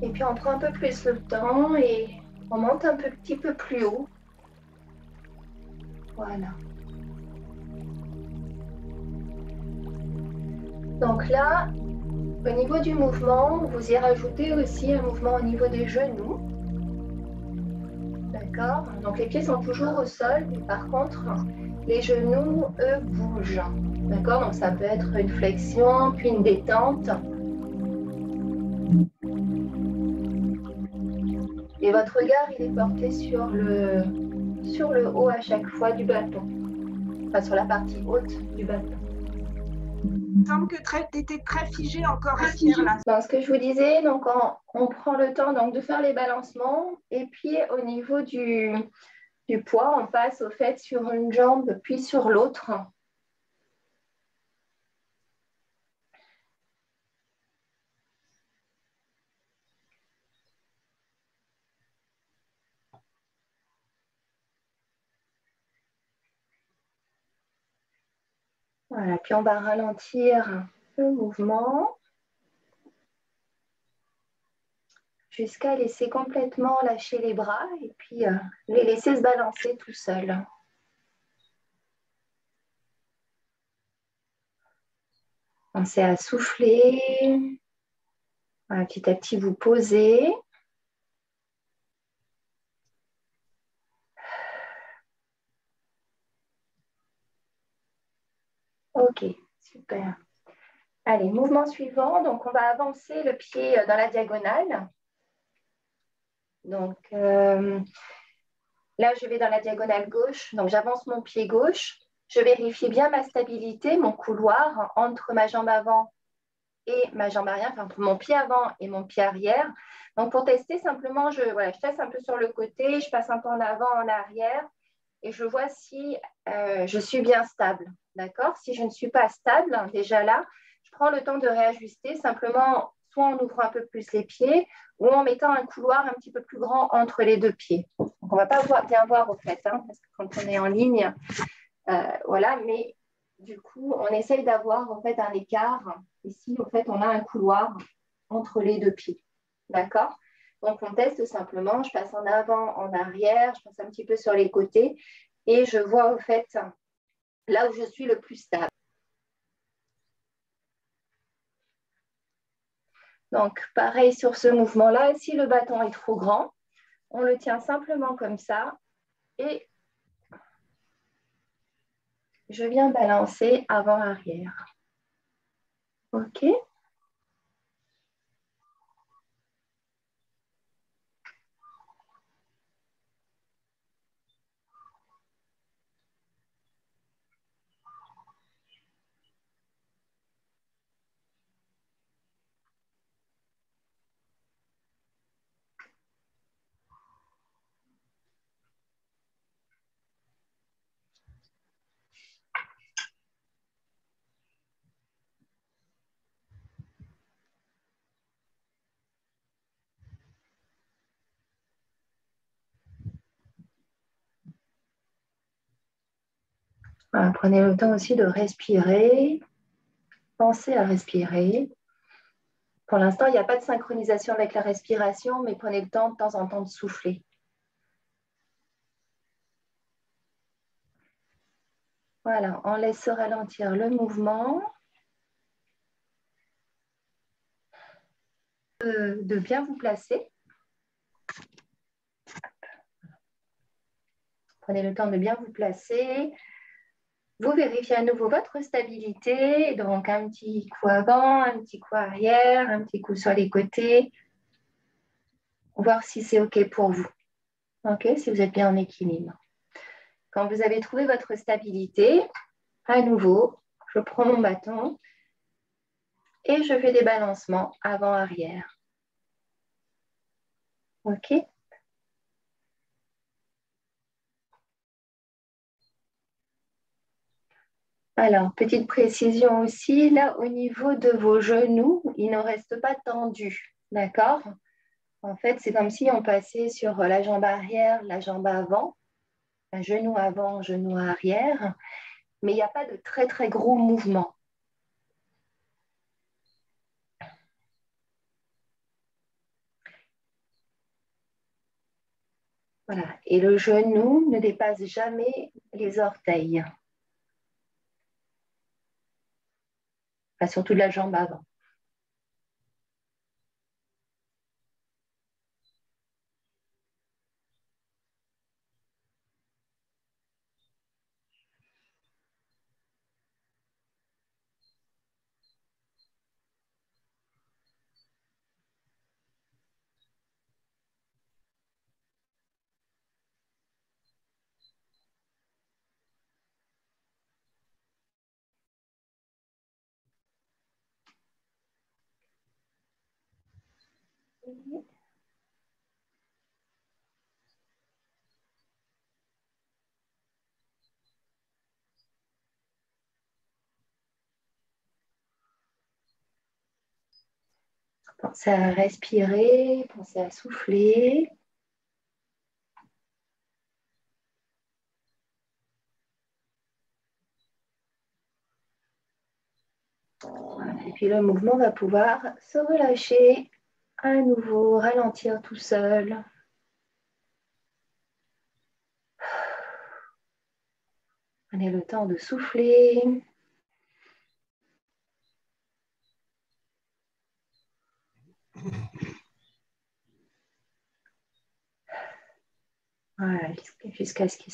Et puis on prend un peu plus le temps et on monte un petit peu plus haut. Voilà. Donc là, au niveau du mouvement, vous y rajoutez aussi un mouvement au niveau des genoux. D'accord? Donc les pieds sont toujours au sol, mais par contre, les genoux, eux, bougent. D'accord? Donc ça peut être une flexion, puis une détente. Et votre regard, il est porté sur le haut à chaque fois du bâton. Enfin, sur la partie haute du bâton. Il semble que tu étais très figé encore, Esther, là. Donc, ce que je vous disais, donc on prend le temps donc, de faire les balancements. Et puis, au niveau du poids, on passe au fait sur une jambe, puis sur l'autre. Voilà, puis on va ralentir le mouvement jusqu'à laisser complètement lâcher les bras et puis les laisser se balancer tout seuls. Pensez à souffler. Voilà, petit à petit, vous posez. Ok, super. Allez, mouvement suivant. Donc, on va avancer le pied dans la diagonale. Donc, là, je vais dans la diagonale gauche. Donc, j'avance mon pied gauche. Je vérifie bien ma stabilité, mon couloir entre ma jambe avant et ma jambe arrière, enfin, entre mon pied avant et mon pied arrière. Donc, pour tester, simplement, je passe un peu sur le côté, je passe un peu en avant, en arrière, et je vois si je suis bien stable. D'accord? Si je ne suis pas stable, déjà là, je prends le temps de réajuster, simplement, soit en ouvrant un peu plus les pieds, ou en mettant un couloir un petit peu plus grand entre les deux pieds. Donc, on ne va pas bien voir au fait, hein, parce que quand on est en ligne, voilà, mais du coup, on essaye d'avoir en fait un écart. Ici, en fait, on a un couloir entre les deux pieds. D'accord? Donc, on teste simplement. Je passe en avant, en arrière, je passe un petit peu sur les côtés et je vois en fait là où je suis le plus stable. Donc, pareil sur ce mouvement-là, si le bâton est trop grand, on le tient simplement comme ça et je viens balancer avant-arrière. OK? Voilà, prenez le temps aussi de respirer. Pensez à respirer. Pour l'instant, il n'y a pas de synchronisation avec la respiration, mais prenez le temps de temps en temps de souffler. Voilà, on laisse ralentir le mouvement, de bien vous placer. Prenez le temps de bien vous placer. Vous vérifiez à nouveau votre stabilité. Donc, un petit coup avant, un petit coup arrière, un petit coup sur les côtés. Voir si c'est OK pour vous. OK, si vous êtes bien en équilibre. Quand vous avez trouvé votre stabilité, à nouveau, je prends mon bâton et je fais des balancements avant-arrière. OK? Alors, petite précision aussi, là, au niveau de vos genoux, ils ne restent pas tendus. D'accord? En fait, c'est comme si on passait sur la jambe arrière, la jambe avant, un genou avant, genou arrière, mais il n'y a pas de très, très gros mouvements. Voilà. Et le genou ne dépasse jamais les orteils. Enfin, surtout de la jambe avant. Pensez à respirer, pensez à souffler. Voilà. Et puis le mouvement va pouvoir se relâcher à nouveau, ralentir tout seul. Prenez le temps de souffler. Voilà, jusqu'à ce qu'il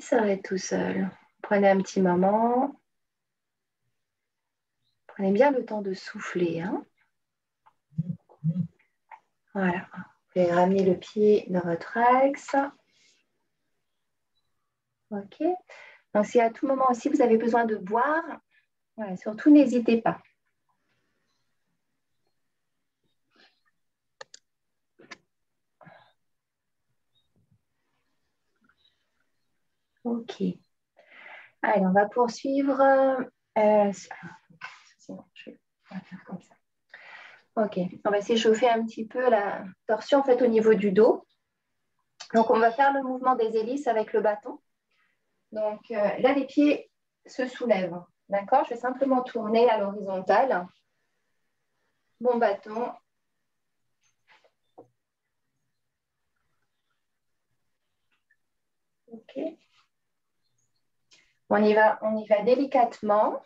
s'arrête tout seul. Prenez un petit moment. Prenez bien le temps de souffler. Hein. Voilà. Vous pouvez ramener le pied dans votre axe. OK. Donc, si à tout moment aussi vous avez besoin de boire, voilà, surtout n'hésitez pas. OK. Allez, on va poursuivre. Sinon, on va faire comme ça. OK. On va s'échauffer un petit peu la torsion en fait au niveau du dos. Donc, on va faire le mouvement des hélices avec le bâton. Donc, là, les pieds se soulèvent. D'accord? Je vais simplement tourner à l'horizontale. Mon bâton. OK. On y va délicatement.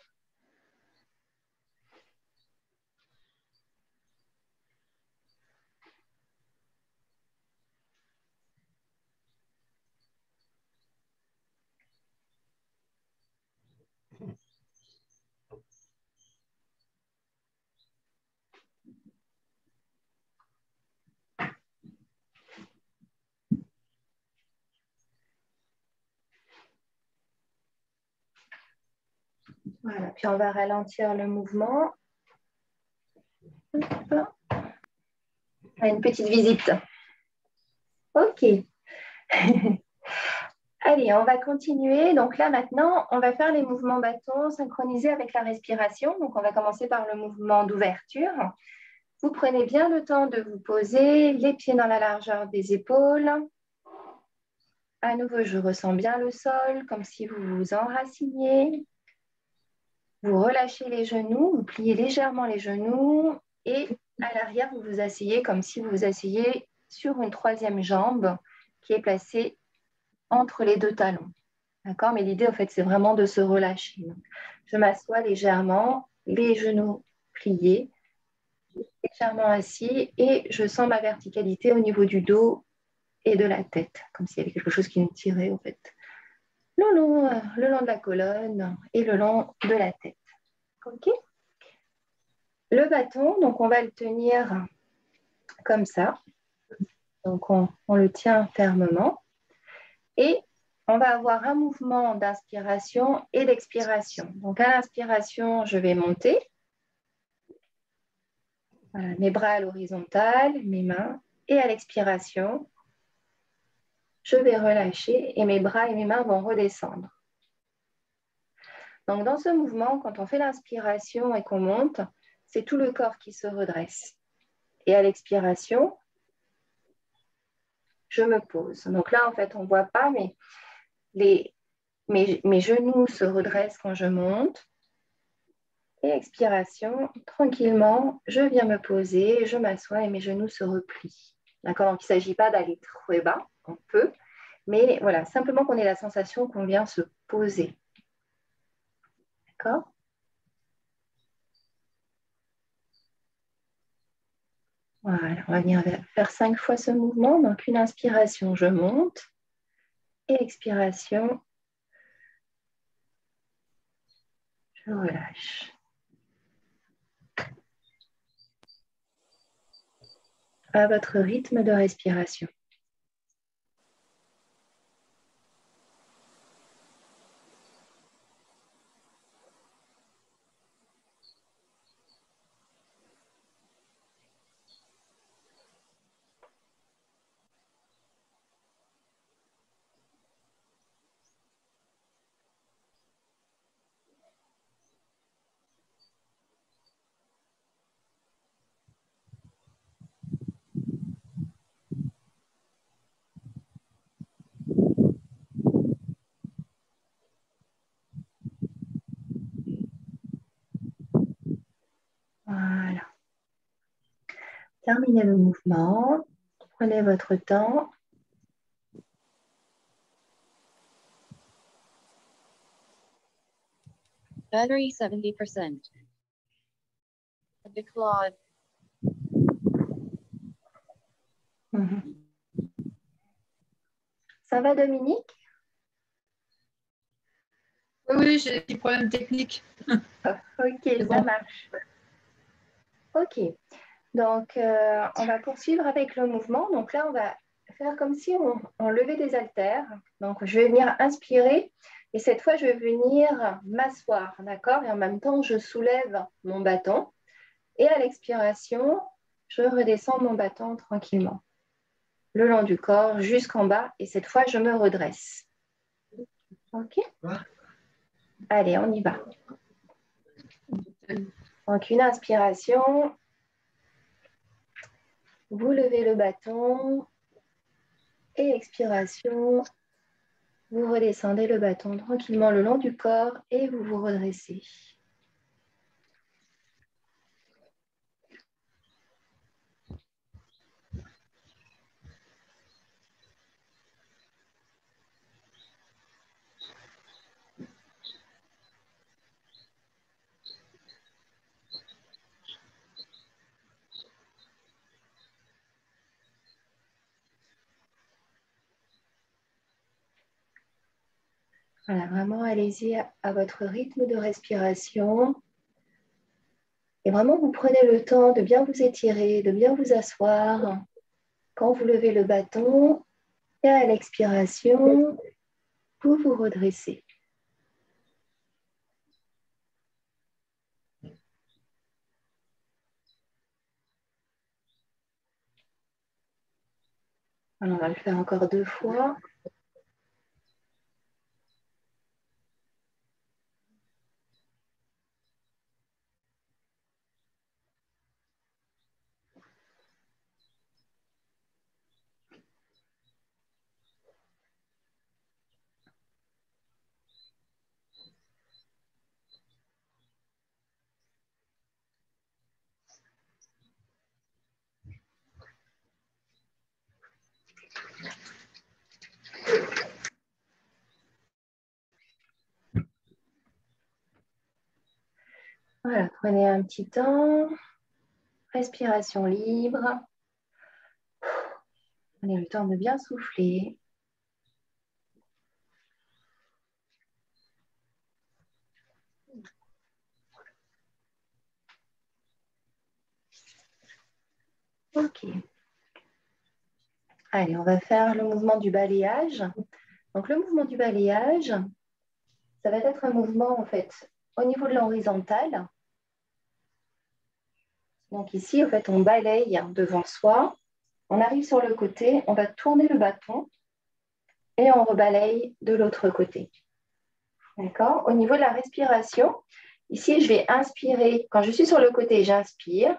Voilà, puis on va ralentir le mouvement. Hop. Une petite visite. OK. Allez, on va continuer. Donc là, maintenant, on va faire les mouvements bâtons synchronisés avec la respiration. Donc, on va commencer par le mouvement d'ouverture. Vous prenez bien le temps de vous poser, les pieds dans la largeur des épaules. À nouveau, je ressens bien le sol, comme si vous vous enraciniez. Vous relâchez les genoux, vous pliez légèrement les genoux et à l'arrière, vous vous asseyez comme si vous vous asseyez sur une troisième jambe qui est placée entre les deux talons. D'accord? Mais l'idée, en fait, c'est vraiment de se relâcher. Donc, je m'assois légèrement, les genoux pliés, légèrement assis et je sens ma verticalité au niveau du dos et de la tête, comme s'il y avait quelque chose qui me tirait, en fait, le long de la colonne et le long de la tête. OK? Le bâton, donc on va le tenir comme ça. Donc on le tient fermement. Et on va avoir un mouvement d'inspiration et d'expiration. Donc à l'inspiration, je vais monter. Voilà, mes bras à l'horizontale, mes mains. Et à l'expiration, je vais relâcher et mes bras et mes mains vont redescendre. Donc dans ce mouvement, quand on fait l'inspiration et qu'on monte, c'est tout le corps qui se redresse. Et à l'expiration, je me pose. Donc là, en fait, on ne voit pas, mais mes genoux se redressent quand je monte. Et expiration, tranquillement, je viens me poser, je m'assois et mes genoux se replient. D'accord? Donc, il ne s'agit pas d'aller très bas, on peut, mais voilà, simplement qu'on ait la sensation qu'on vient se poser. D'accord? Voilà, on va venir faire 5 fois ce mouvement. Donc, une inspiration, je monte. Et expiration, je relâche. À votre rythme de respiration. Voilà. Terminez le mouvement. Prenez votre temps. Battery 70%. Claude. Ça va, Dominique? Oui, j'ai des petits problèmes techniques. Ok, ça marche. Ok, donc on va poursuivre avec le mouvement. Donc là, on va faire comme si on levait des haltères. Donc je vais venir inspirer et cette fois, je vais venir m'asseoir, d'accord? Et en même temps, je soulève mon bâton. Et à l'expiration, je redescends mon bâton tranquillement, le long du corps jusqu'en bas. Et cette fois, je me redresse. Ok? Allez, on y va. Donc une inspiration. Vous levez le bâton et expiration, vous redescendez le bâton tranquillement le long du corps et vous vous redressez. Voilà, vraiment, allez-y à votre rythme de respiration. Et vraiment, vous prenez le temps de bien vous étirer, de bien vous asseoir. Quand vous levez le bâton, et à l'expiration, vous vous redressez. Alors, on va le faire encore 2 fois. Voilà, prenez un petit temps. Respiration libre. Prenez le temps de bien souffler. Ok. Allez, on va faire le mouvement du balayage. Donc, le mouvement du balayage, ça va être un mouvement, en fait, au niveau de l'horizontale. Donc, ici, en fait, on balaye devant soi. On arrive sur le côté, on va tourner le bâton et on rebalaye de l'autre côté. D'accord? Au niveau de la respiration, ici, je vais inspirer. Quand je suis sur le côté, j'inspire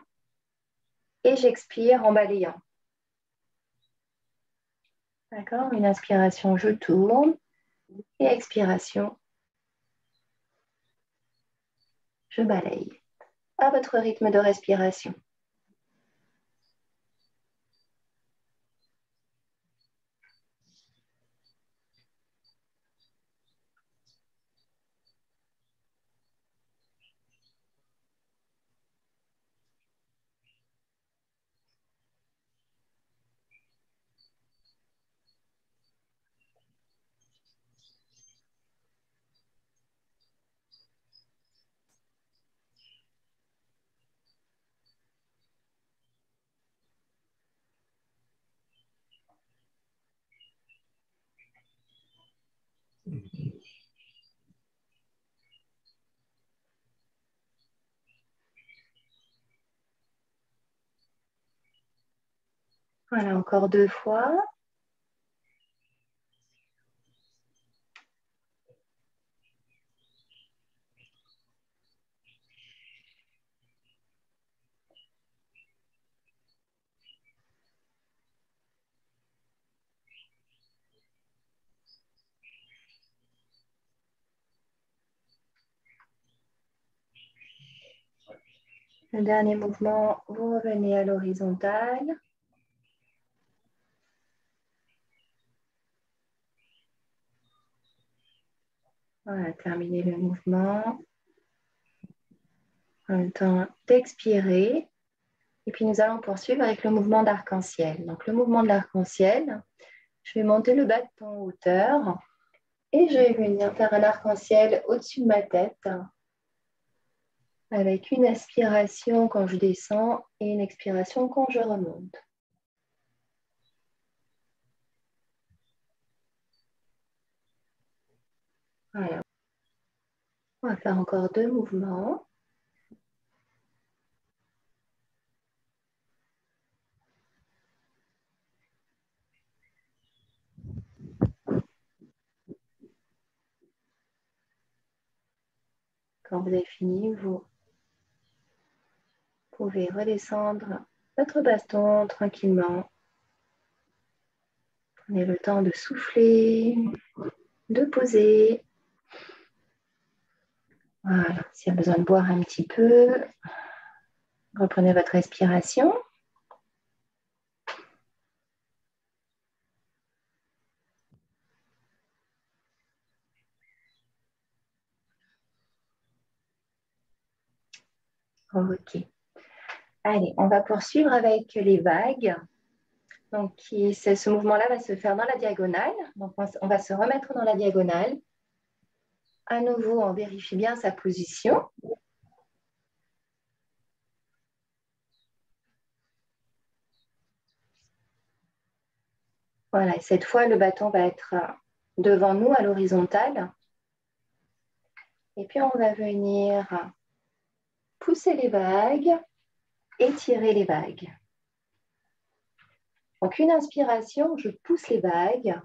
et j'expire en balayant. D'accord? Une inspiration, je tourne et expiration, je balaye. À votre rythme de respiration. Voilà, encore 2 fois. Le dernier mouvement, vous revenez à l'horizontale. Voilà, terminez le mouvement. En même temps d'expirer. Et puis, nous allons poursuivre avec le mouvement d'arc-en-ciel. Donc, le mouvement de l'arc-en-ciel, je vais monter le bâton en hauteur et je vais venir faire un arc-en-ciel au-dessus de ma tête avec une inspiration quand je descends et une expiration quand je remonte. Voilà. On va faire encore 2 mouvements. Quand vous avez fini, vous pouvez redescendre votre baston tranquillement. Prenez le temps de souffler, de poser. Voilà, s'il y a besoin de boire un petit peu, reprenez votre respiration. Ok. Allez, on va poursuivre avec les vagues. Donc, ce mouvement-là va se faire dans la diagonale. Donc, on va se remettre dans la diagonale. À nouveau, on vérifie bien sa position. Voilà, et cette fois, le bâton va être devant nous à l'horizontale. Et puis, on va venir pousser les vagues, étirer les vagues. Donc, une inspiration, je pousse les vagues.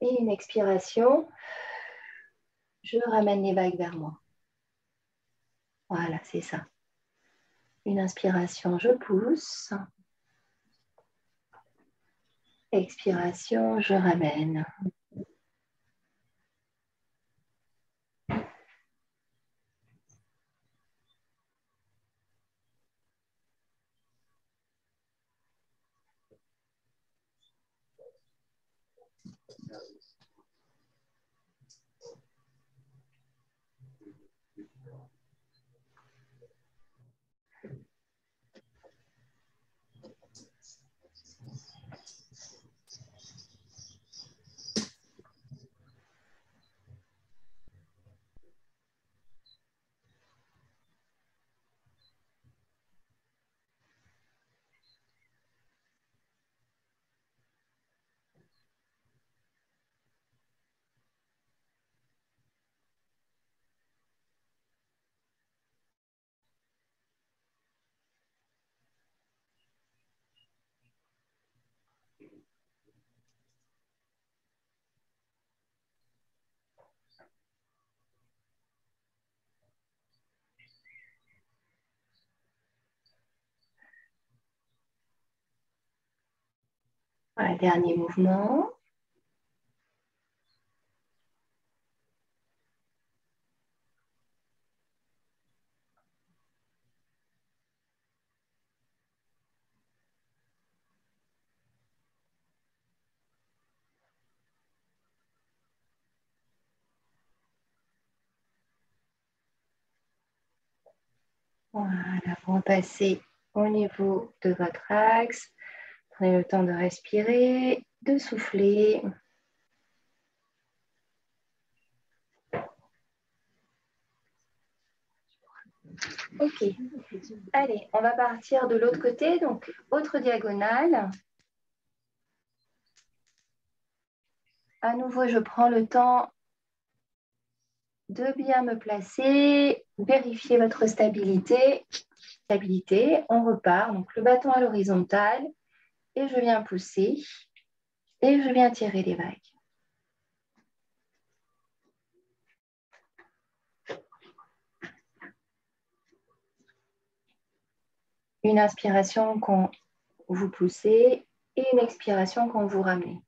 Et une expiration, je ramène les vagues vers moi. Voilà, c'est ça. Une inspiration, je pousse. Expiration, je ramène. Voilà, dernier mouvement. Voilà, vous repassez au niveau de votre axe. Prenez le temps de respirer, de souffler. Ok. Allez, on va partir de l'autre côté. Donc, autre diagonale. À nouveau, je prends le temps de bien me placer. Vérifiez votre stabilité. stabilité. On repart. Donc, le bâton à l'horizontale. Et je viens pousser. Et je viens tirer les vagues. Une inspiration quand vous poussez et une expiration quand vous ramenez.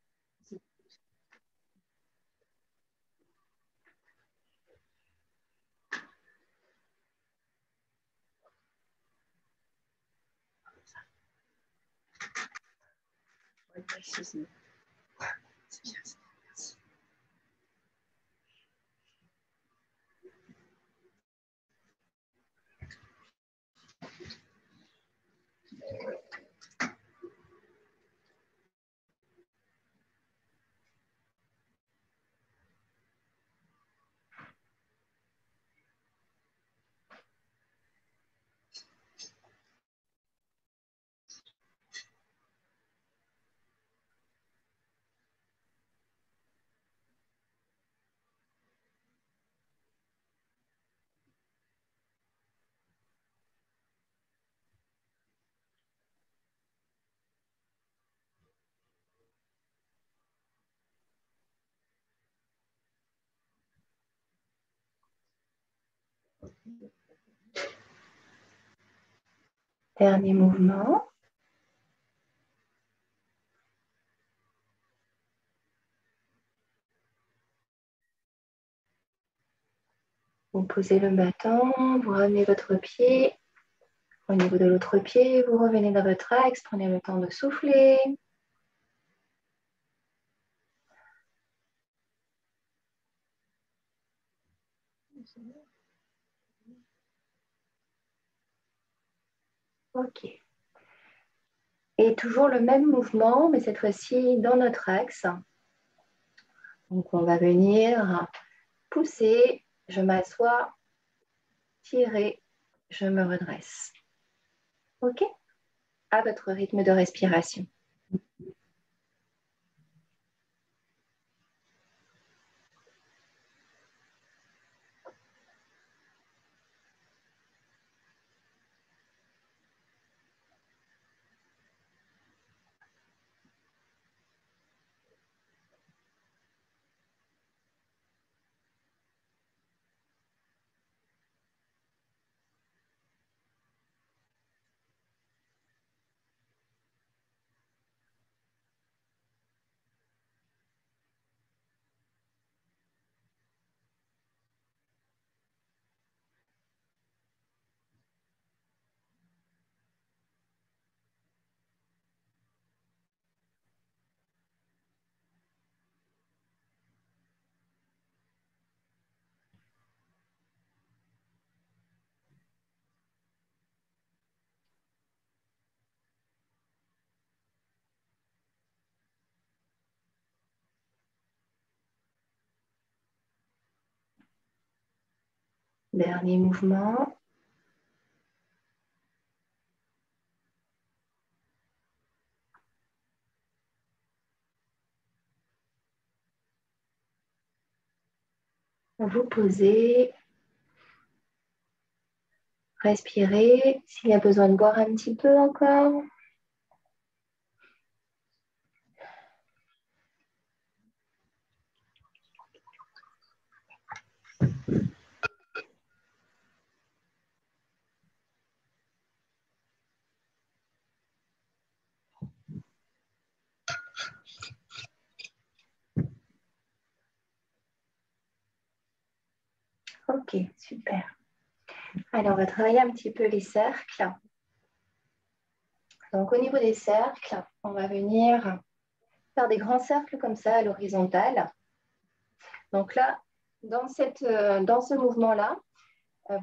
Dernier mouvement. Vous posez le bâton, vous ramenez votre pied. Au niveau de l'autre pied, vous revenez dans votre axe, prenez le temps de souffler. Ok. Et toujours le même mouvement, mais cette fois-ci dans notre axe. Donc, on va venir pousser, je m'assois, tirer, je me redresse. Ok? À votre rythme de respiration. Dernier mouvement. Vous posez. Respirez. S'il y a besoin de boire un petit peu encore. Ok, super. Alors, on va travailler un petit peu les cercles. Donc, au niveau des cercles, on va venir faire des grands cercles comme ça à l'horizontale. Donc là, dans ce mouvement-là,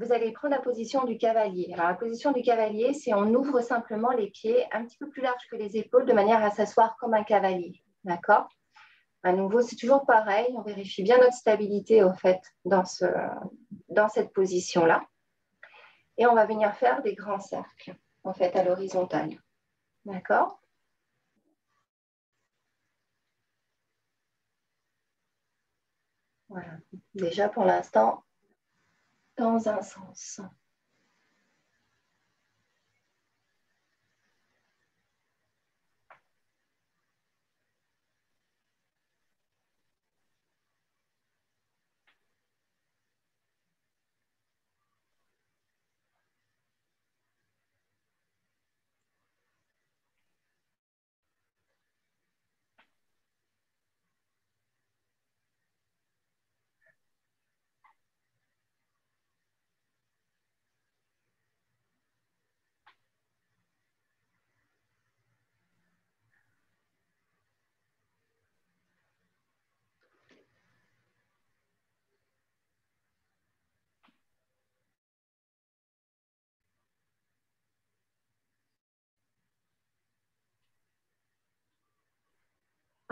vous allez prendre la position du cavalier. Alors, la position du cavalier, c'est on ouvre simplement les pieds un petit peu plus large que les épaules de manière à s'asseoir comme un cavalier. D'accord? À nouveau, c'est toujours pareil. On vérifie bien notre stabilité, au fait, dans cette position-là. Et on va venir faire des grands cercles, en fait, à l'horizontale. D'accord? Voilà. Déjà, pour l'instant, dans un sens.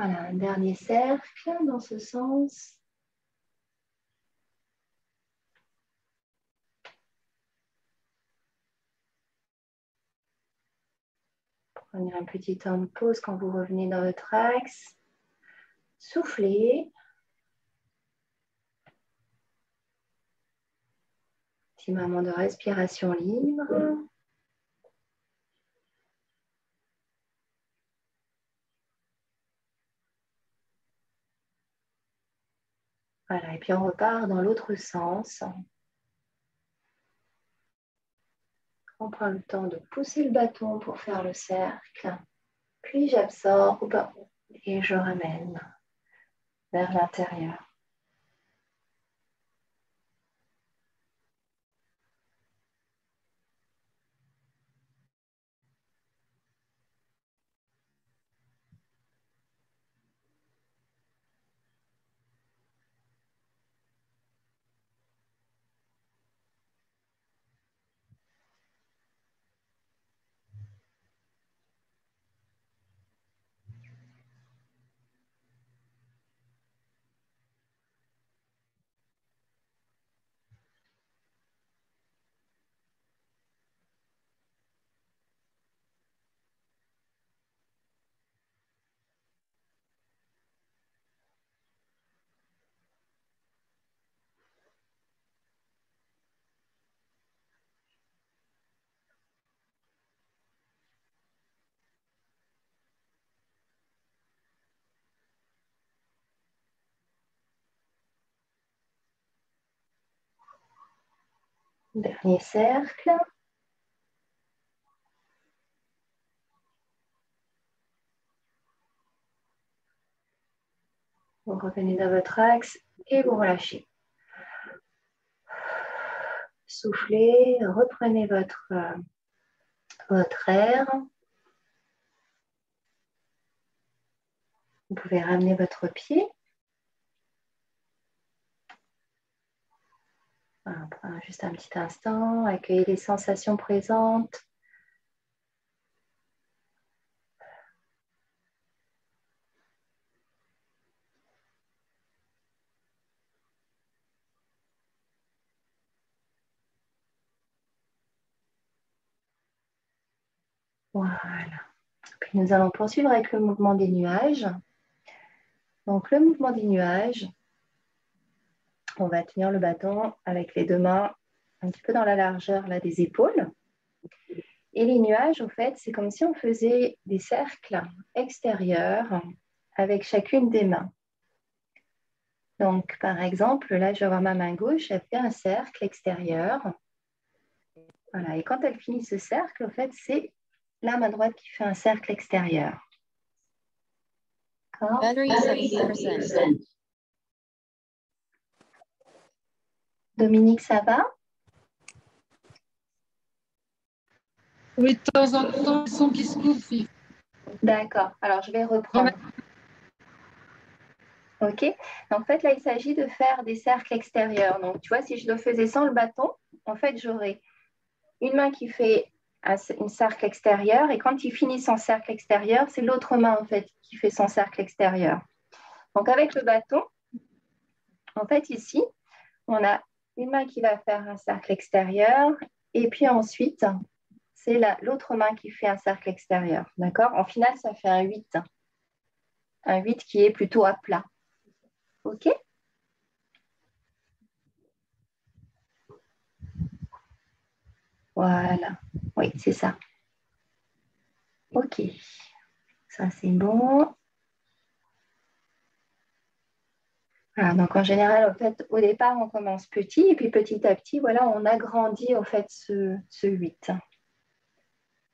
Voilà, un dernier cercle dans ce sens. Prenez un petit temps de pause quand vous revenez dans votre axe. Soufflez. Petit moment de respiration libre. Voilà, et puis on repart dans l'autre sens. On prend le temps de pousser le bâton pour faire le cercle. Puis j'absorbe et je ramène vers l'intérieur. Dernier cercle. Vous revenez dans votre axe et vous relâchez. Soufflez, reprenez votre air. Vous pouvez ramener votre pied. Voilà, on prend juste un petit instant, accueillez les sensations présentes. Voilà. Puis nous allons poursuivre avec le mouvement des nuages. Donc le mouvement des nuages, on va tenir le bâton avec les deux mains un petit peu dans la largeur là, des épaules. Et les nuages, au fait, c'est comme si on faisait des cercles extérieurs avec chacune des mains. Donc, par exemple, là, je vais avoir ma main gauche, elle fait un cercle extérieur. Voilà, et quand elle finit ce cercle, au fait, c'est la main droite qui fait un cercle extérieur. D'accord. Battery 70%. Dominique, ça va? Oui, de temps en temps, le son qui se coupe. D'accord, alors je vais reprendre. Ok, en fait, là, il s'agit de faire des cercles extérieurs. Donc, tu vois, si je le faisais sans le bâton, en fait, j'aurais une main qui fait un cercle extérieur et quand il finit son cercle extérieur, c'est l'autre main, en fait, qui fait son cercle extérieur. Donc, avec le bâton, en fait, ici, on a une main qui va faire un cercle extérieur et puis ensuite, c'est l'autre main qui fait un cercle extérieur. D'accord? En final, ça fait un 8. Un 8 qui est plutôt à plat. OK? Voilà. Oui, c'est ça. OK. Ça, c'est bon. Voilà, donc en général, en fait, au départ, on commence petit et puis petit à petit, voilà, on agrandit en fait ce 8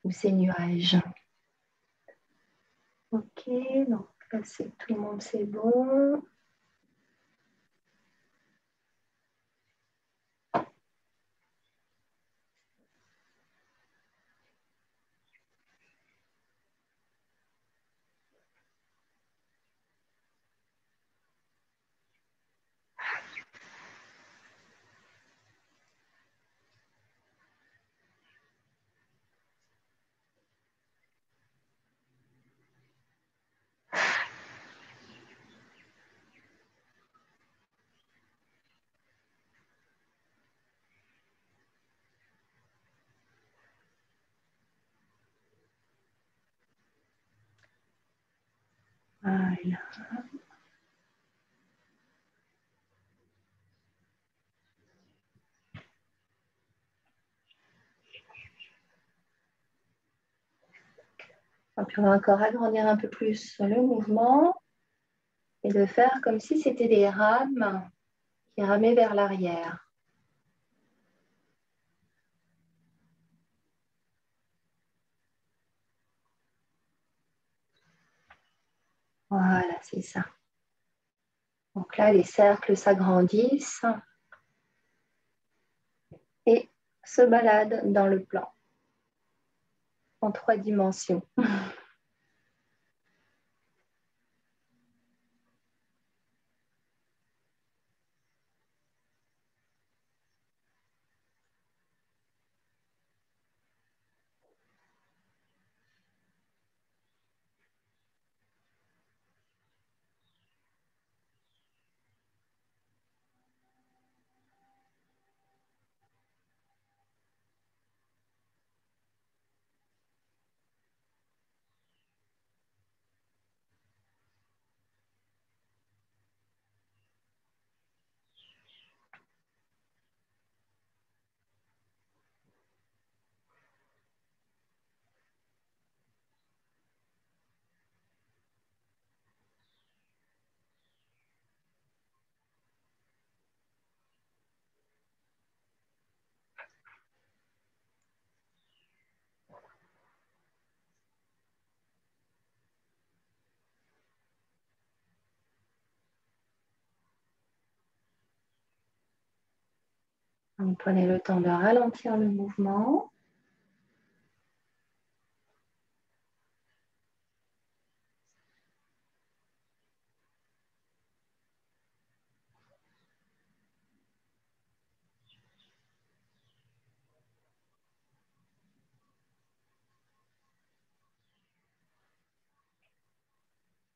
ou ces nuages. OK, donc là, c'est tout le monde, c'est bon. Voilà. Et puis on va encore agrandir un peu plus le mouvement et de faire comme si c'était des rames qui ramaient vers l'arrière. Voilà, c'est ça. Donc là, les cercles s'agrandissent et se baladent dans le plan en 3 dimensions. Donc, prenez le temps de ralentir le mouvement.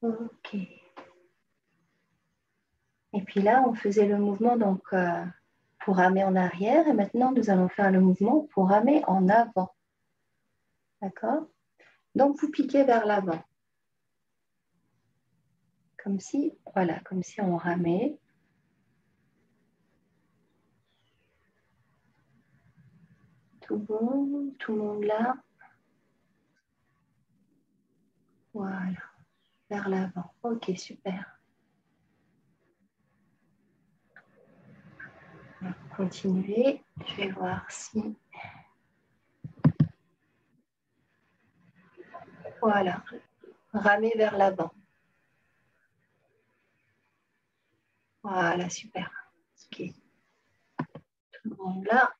Ok. Et puis là, on faisait le mouvement donc, pour ramer en arrière. Et maintenant, nous allons faire le mouvement pour ramer en avant. D'accord? Donc, vous piquez vers l'avant. Comme si, voilà, comme si on ramait. Tout bon, tout le monde là. Voilà, vers l'avant. Ok, super. On va continuer. Je vais voir si... Voilà, ramer vers l'avant. Voilà, super. Ok. Tout le monde là.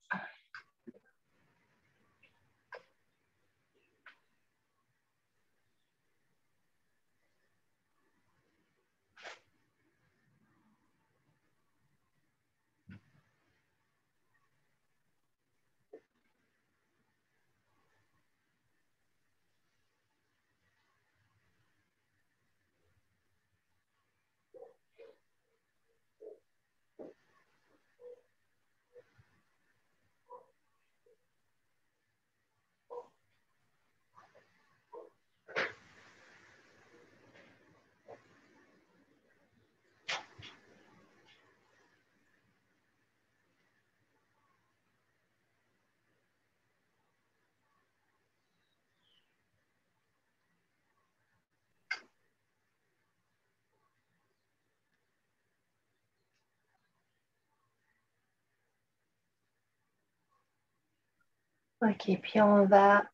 Ok, puis on va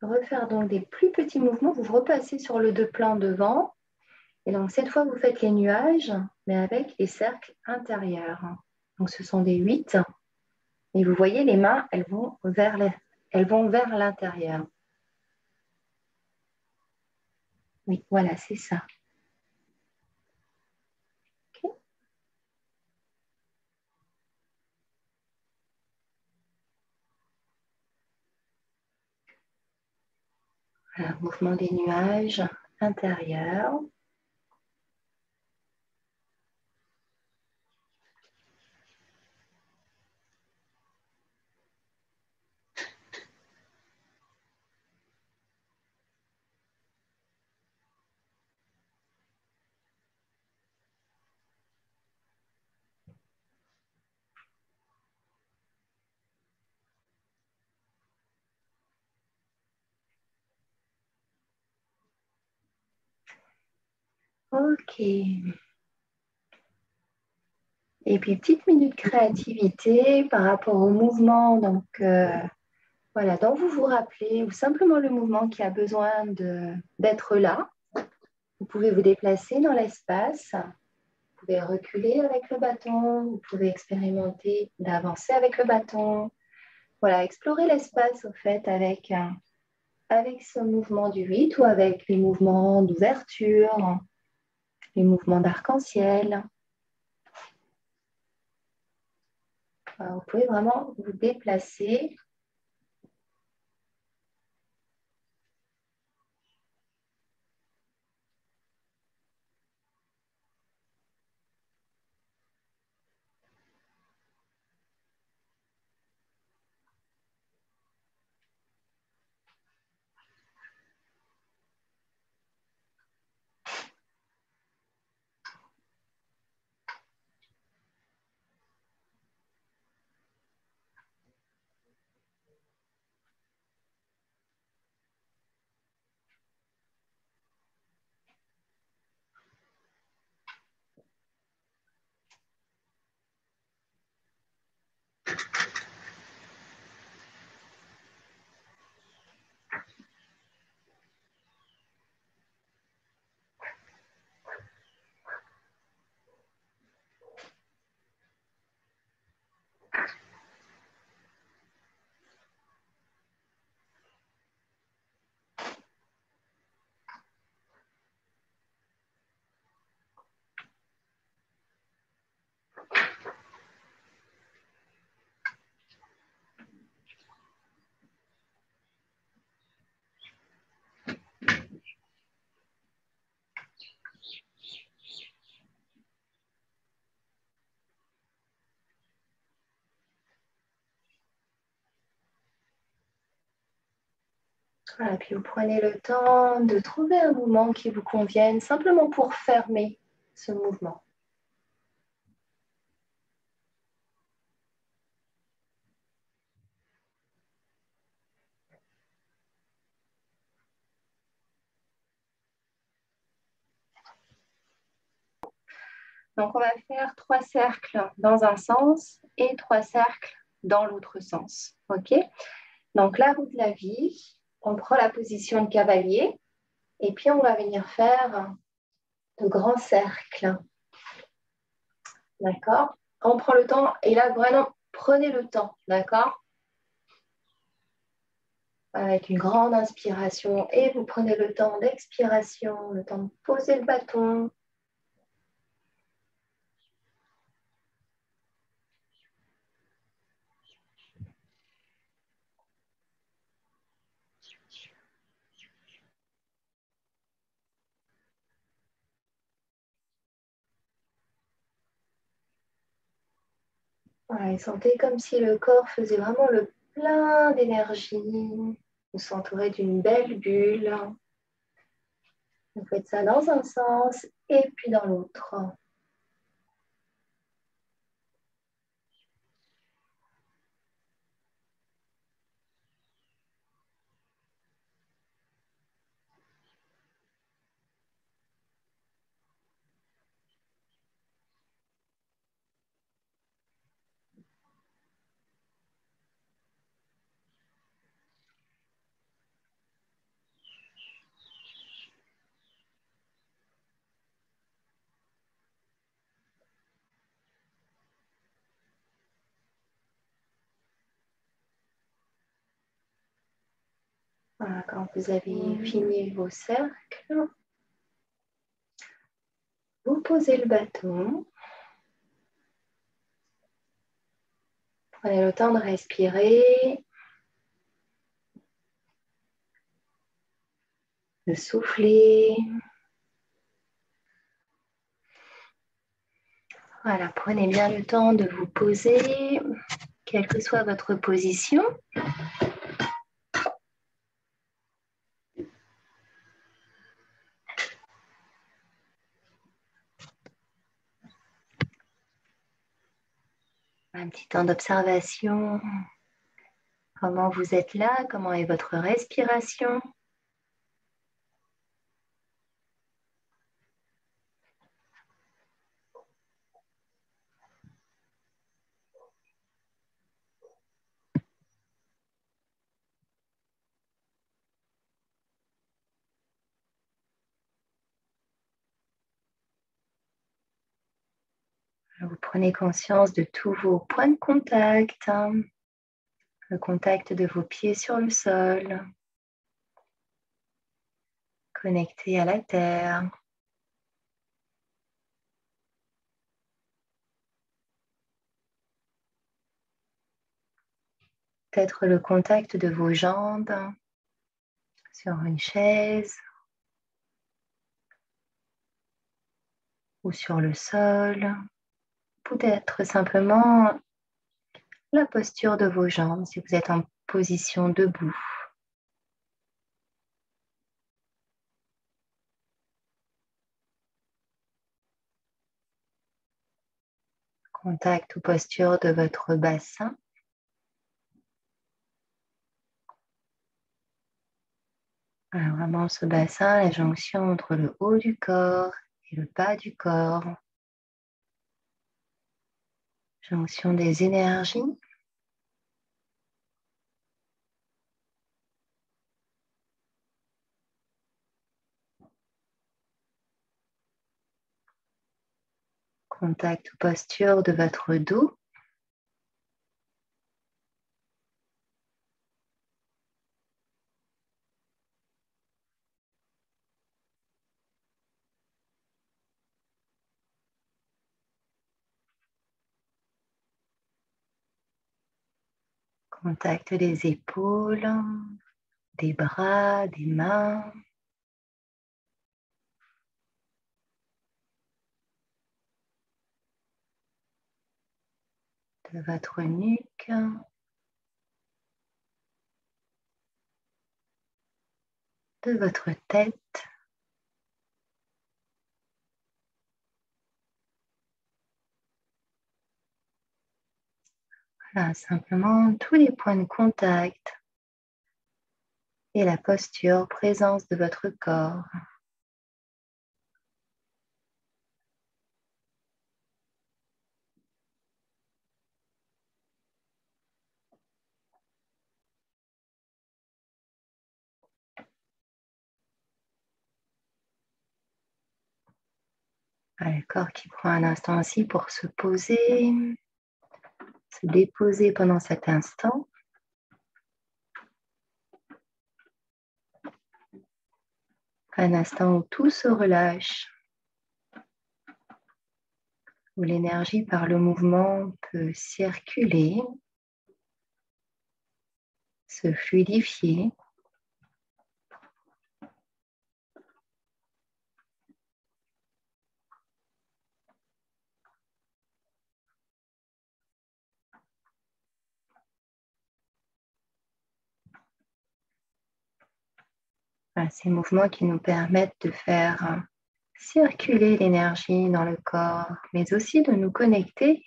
refaire donc des plus petits mouvements. Vous repassez sur le deux plans devant. Et donc, cette fois, vous faites les nuages, mais avec les cercles intérieurs. Donc, ce sont des 8. Et vous voyez, les mains, elles vont vers l'intérieur. Oui, voilà, c'est ça. Ok. Voilà, mouvement des nuages intérieurs. Ok. Et puis, petite minute créativité par rapport au mouvement. Donc, voilà, dont vous vous rappelez, ou simplement le mouvement qui a besoin d'être là. Vous pouvez vous déplacer dans l'espace. Vous pouvez reculer avec le bâton. Vous pouvez expérimenter d'avancer avec le bâton. Voilà, explorer l'espace, au fait, avec ce mouvement du 8 ou avec les mouvements d'ouverture, les mouvements d'arc-en-ciel. Vous pouvez vraiment vous déplacer. Voilà, puis vous prenez le temps de trouver un mouvement qui vous convienne, simplement pour fermer ce mouvement. Donc, on va faire 3 cercles dans un sens et 3 cercles dans l'autre sens. OK? Donc, la roue de la vie, on prend la position de cavalier et puis on va venir faire de grands cercles. D'accord? On prend le temps et là, vraiment, prenez le temps. D'accord? Avec une grande inspiration et vous prenez le temps d'expiration, le temps de poser le bâton. Voilà, et sentez comme si le corps faisait vraiment le plein d'énergie. Vous s'entourez d'une belle bulle. Vous faites ça dans un sens et puis dans l'autre. Voilà, quand vous avez fini vos cercles, vous posez le bâton. Prenez le temps de respirer, de souffler. Voilà, prenez bien le temps de vous poser, quelle que soit votre position. Un petit temps d'observation. Comment vous êtes là? Comment est votre respiration? Vous prenez conscience de tous vos points de contact, le contact de vos pieds sur le sol, connectés à la terre. Peut-être le contact de vos jambes sur une chaise ou sur le sol. Peut-être simplement la posture de vos jambes si vous êtes en position debout. Contact ou posture de votre bassin. Alors vraiment ce bassin, la jonction entre le haut du corps et le bas du corps. Jonction des énergies. Contact ou posture de votre dos. Contact des épaules, des bras, des mains. De votre nuque. De votre tête. Voilà, simplement tous les points de contact et la posture, présence de votre corps. Le corps qui prend un instant aussi pour se poser, se déposer pendant cet instant. Un instant où tout se relâche, où l'énergie par le mouvement peut circuler, se fluidifier. Ces mouvements qui nous permettent de faire circuler l'énergie dans le corps, mais aussi de nous connecter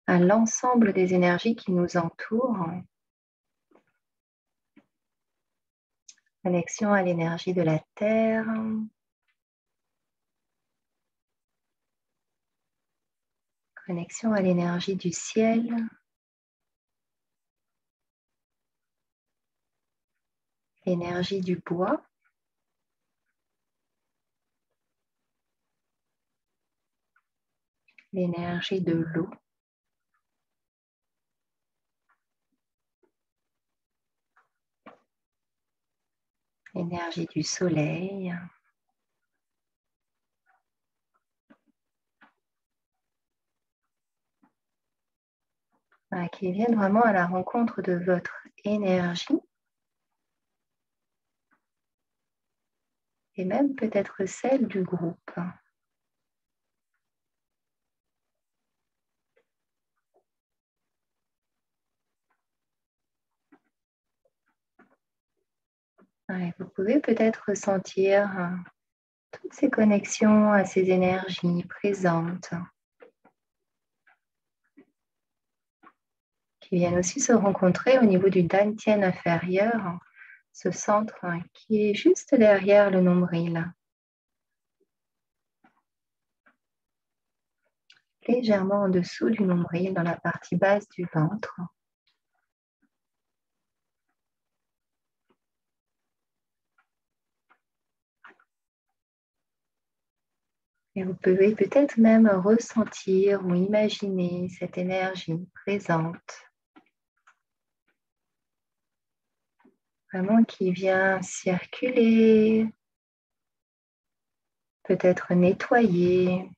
à l'ensemble des énergies qui nous entourent. Connexion à l'énergie de la terre. Connexion à l'énergie du ciel. L'énergie du bois. L'énergie de l'eau. L'énergie du soleil. Qui viennent vraiment à la rencontre de votre énergie. Et même peut-être celle du groupe. Vous pouvez peut-être ressentir toutes ces connexions à ces énergies présentes qui viennent aussi se rencontrer au niveau du dantian inférieur, ce centre qui est juste derrière le nombril, légèrement en dessous du nombril, dans la partie basse du ventre. Et vous pouvez peut-être même ressentir ou imaginer cette énergie présente, vraiment qui vient circuler, peut-être nettoyer,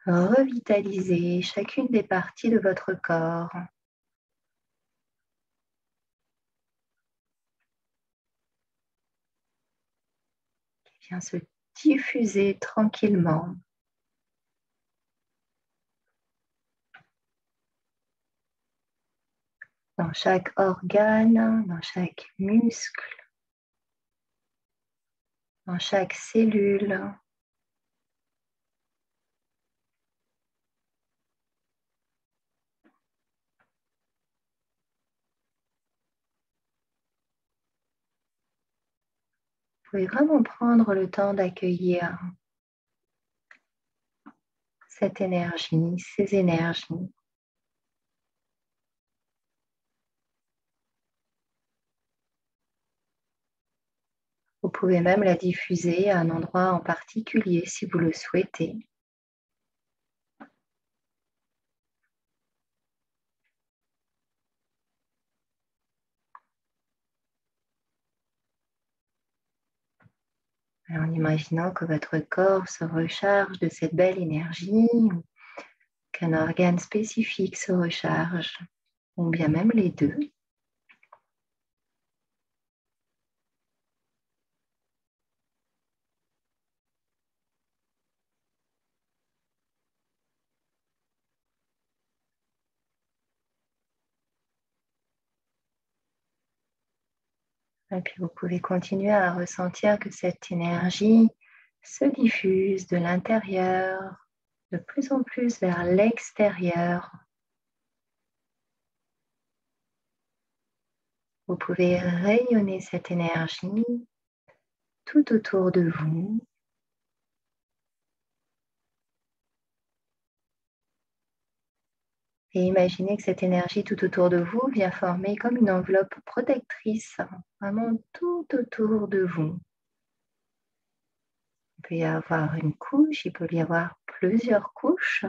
revitaliser chacune des parties de votre corps. Qui vient se diffuser tranquillement. Dans chaque organe, dans chaque muscle, dans chaque cellule. Vous pouvez vraiment prendre le temps d'accueillir cette énergie, ces énergies. Vous pouvez même la diffuser à un endroit en particulier si vous le souhaitez. En imaginant que votre corps se recharge de cette belle énergie, qu'un organe spécifique se recharge, ou bien même les deux. Et puis vous pouvez continuer à ressentir que cette énergie se diffuse de l'intérieur de plus en plus vers l'extérieur. Vous pouvez rayonner cette énergie tout autour de vous. Et imaginez que cette énergie tout autour de vous vient former comme une enveloppe protectrice, vraiment tout autour de vous. Il peut y avoir une couche, il peut y avoir plusieurs couches.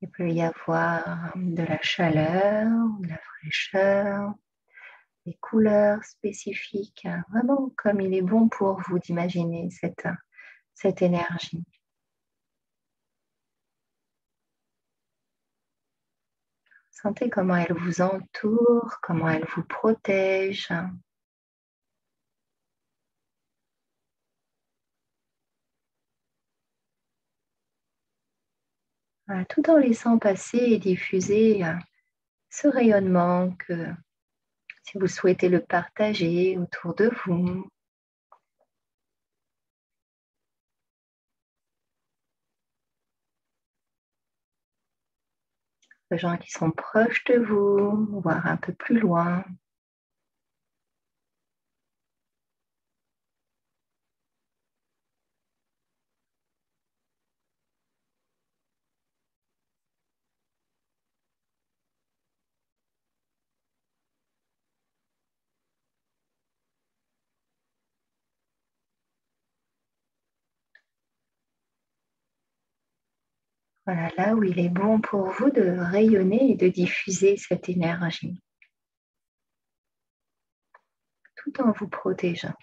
Il peut y avoir de la chaleur, de la fraîcheur, des couleurs spécifiques, vraiment comme il est bon pour vous d'imaginer cette énergie. Sentez comment elle vous entoure, comment elle vous protège. Voilà, tout en laissant passer et diffuser ce rayonnement que si vous souhaitez le partager autour de vous. Les gens qui sont proches de vous, voire un peu plus loin. Voilà, là où il est bon pour vous de rayonner et de diffuser cette énergie, tout en vous protégeant.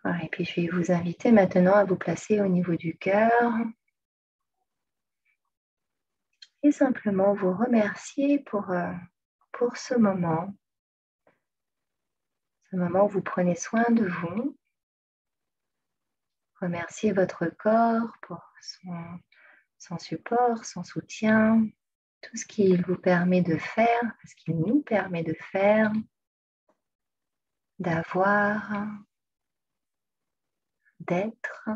Voilà, et puis je vais vous inviter maintenant à vous placer au niveau du cœur et simplement vous remercier pour ce moment où vous prenez soin de vous. Remerciez votre corps pour son support, son soutien, tout ce qu'il vous permet de faire, ce qu'il nous permet de faire, d'avoir, d'être.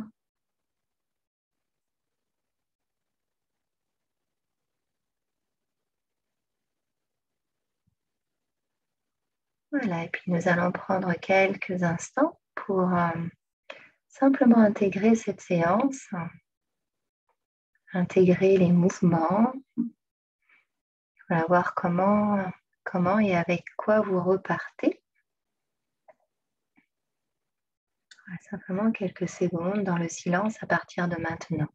Voilà, et puis nous allons prendre quelques instants pour simplement intégrer cette séance, intégrer les mouvements, voilà, voir comment et avec quoi vous repartez. Voilà, simplement quelques secondes dans le silence à partir de maintenant.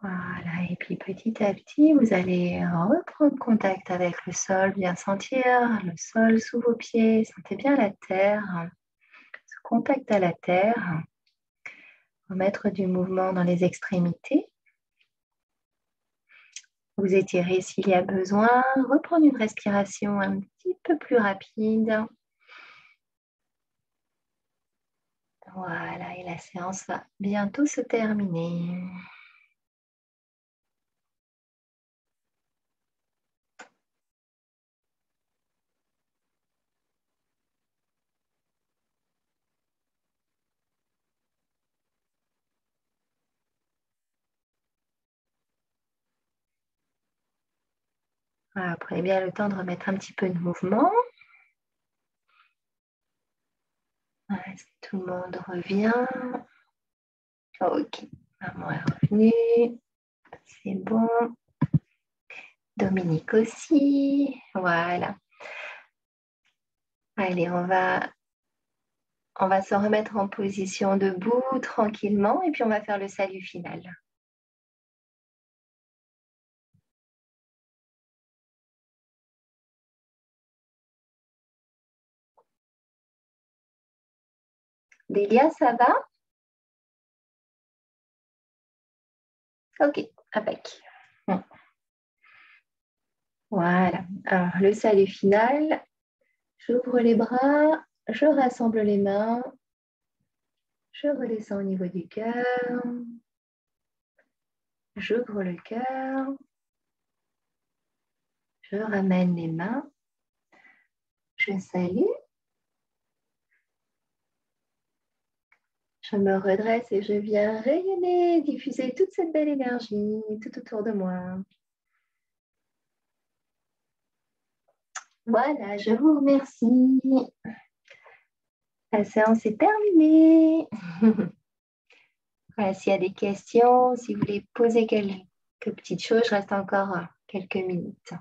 Voilà, et puis petit à petit, vous allez reprendre contact avec le sol, bien sentir le sol sous vos pieds, sentez bien la terre, ce contact à la terre, remettre du mouvement dans les extrémités, vous étirez s'il y a besoin, reprendre une respiration un petit peu plus rapide. Voilà, et la séance va bientôt se terminer. Voilà, prenez bien le temps de remettre un petit peu de mouvement. Voilà, si tout le monde revient. Ok, maman est revenue. C'est bon. Dominique aussi. Voilà. Allez, on va se remettre en position debout tranquillement et puis on va faire le salut final. Délia, ça va? Ok, impec. Bon. Voilà. Alors, le salut final. J'ouvre les bras, je rassemble les mains, je redescends au niveau du cœur, j'ouvre le cœur, je ramène les mains, je salue, je me redresse et je viens rayonner, diffuser toute cette belle énergie tout autour de moi. Voilà, je vous remercie. La séance est terminée. Voilà, s'il y a des questions, si vous voulez poser quelques petites choses, je reste encore quelques minutes.